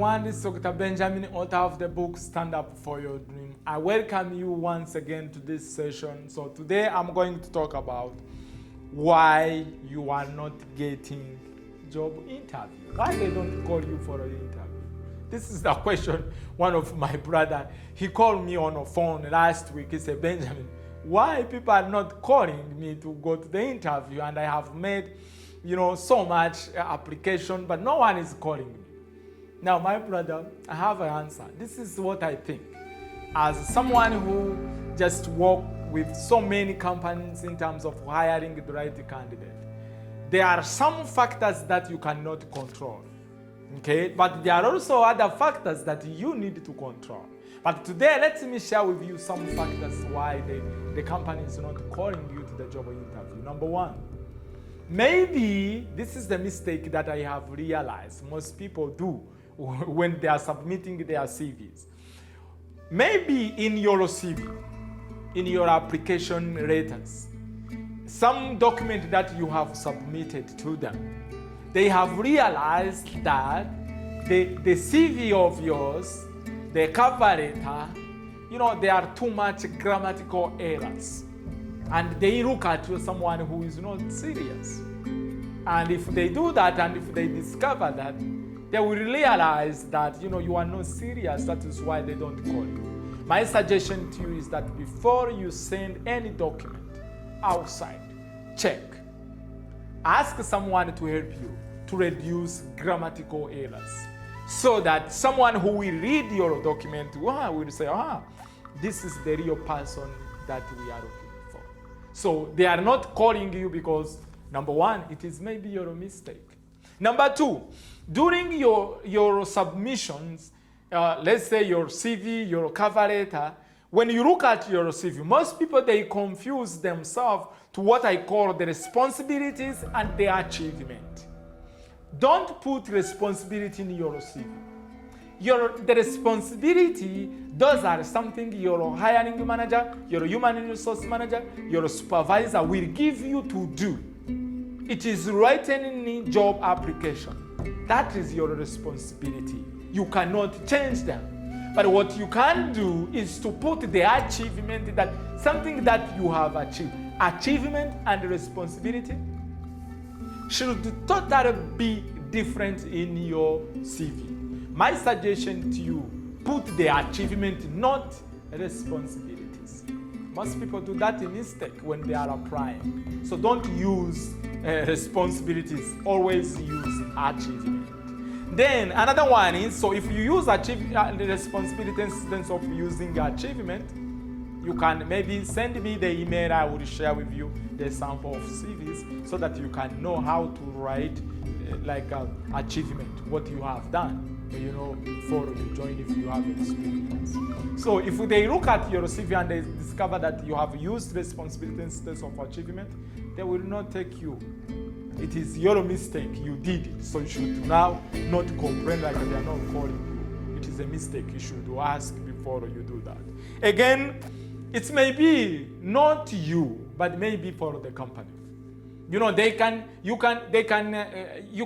everyone. This is Dr. Benjamin, author of the book Stand Up for Your Dream. I welcome you once again to this session. So today I'm going to talk about why you are not getting job interview. Why they don't call you for an interview. This is the question one of my brother, he called me on the phone last week. He said, Benjamin, why people are not calling me to go to the interview? And I have made, so much application, but no one is calling me. Now, my brother, I have an answer. This is what I think. As someone who just work with so many companies in terms of hiring the right candidate, there are some factors that you cannot control. Okay? But there are also other factors that you need to control. But today, let me share with you some factors why the company is not calling you to the job interview. Number one, maybe this is the mistake that I have realized most people do when they are submitting their CVs. Maybe in your CV, in your application letters, some document that you have submitted to them, they have realized that the CV of yours, the cover letter, there are too much grammatical errors. And they look at you someone who is not serious. And if they do that, and if they discover that, they will realize that you are not serious. That is why they don't call you. My suggestion to you is that before you send any document outside, check. Ask someone to help you to reduce grammatical errors, so that someone who will read your document will say, this is the real person that we are looking for. So they are not calling you because, number one, it is maybe your mistake. Number two, during your submissions, let's say your CV, your cover letter, when you look at your CV, most people, they confuse themselves to what I call the responsibilities and the achievement. Don't put responsibility in your CV. The responsibility, those are something your hiring manager, your human resource manager, your supervisor will give you to do. It is written in job application. That is your responsibility. You cannot change them. But what you can do is to put the achievement, that something that you have achieved. Achievement and responsibility should totally be different in your CV. My suggestion to you, put the achievement, not responsibilities. Most people do that in mistake when they are applying. So don't use responsibilities, always use achievement. Then another one is, so if you use the responsibility instead of using achievement, you can maybe send me the email. I will share with you the sample of CVs so that you can know how to write achievement, what you have done, before you join, if you have experience. So if they look at your CV and they discover that you have used responsibility instead of achievement, they will not take you. It is your mistake. You did it. So you should now not complain like they are not calling you. It is a mistake. You should ask before you do that. Again, it may be not you, but maybe for the company. You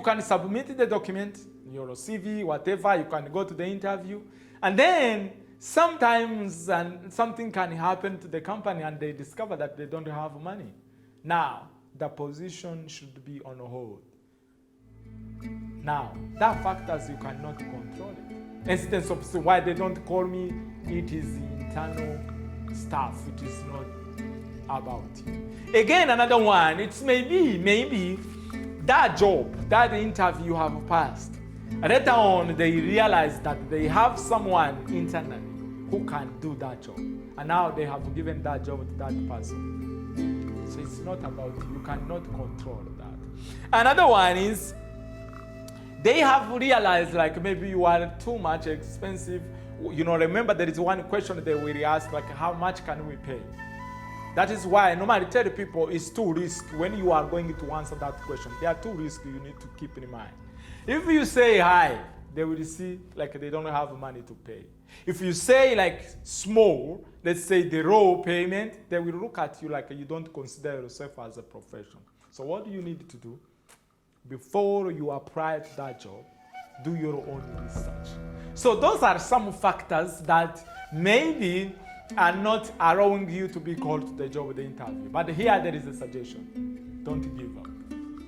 can submit the document, your CV, whatever. You can go to the interview, and then sometimes something can happen to the company, and they discover that they don't have money. Now, the position should be on hold. Now, that factors you cannot control it. Instance of why they don't call me, it is internal stuff. It is not about you. Again, another one, it's maybe that job, that interview you have passed. Later on, they realize that they have someone internally who can do that job. And now they have given that job to that person. So it's not about you. You cannot control that. Another one is, they have realized maybe you are too much expensive. Remember there is one question they will ask, how much can we pay? That is why I normally tell people it's two risks when you are going to answer that question. There are two risks you need to keep in mind. If you say high, they will see they don't have money to pay. If you say small, let's say the raw payment, they will look at you you don't consider yourself as a professional. So what do you need to do? Before you apply to that job, do your own research. So those are some factors that maybe are not allowing you to be called to the job interview. But here there is a suggestion. Don't give up.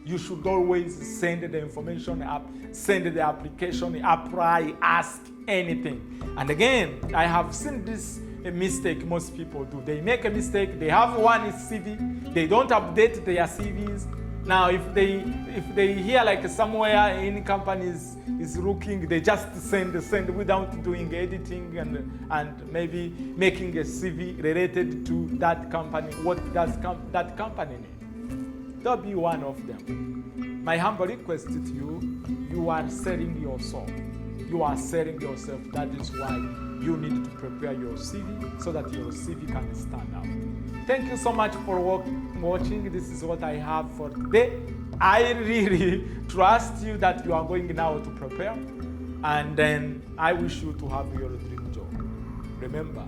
You should always send the information up, send the application, apply, ask anything. And again, I have seen this mistake most people do. They make a mistake, they have one CV, they don't update their CVs. Now if they hear like somewhere any company is looking, they just send without doing editing and maybe making a CV related to that company. What does that company need? Don't be one of them. My humble request to you, you are selling your soul. You are selling yourself. That is why you need to prepare your CV so that your CV can stand out. Thank you so much for watching. This is what I have for today. I really trust you that you are going now to prepare, and then I wish you to have your dream job. Remember,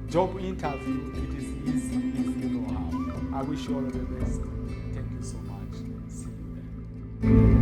job interview, it is easy if you know how. I wish you all the best. Thank you so much. See you then.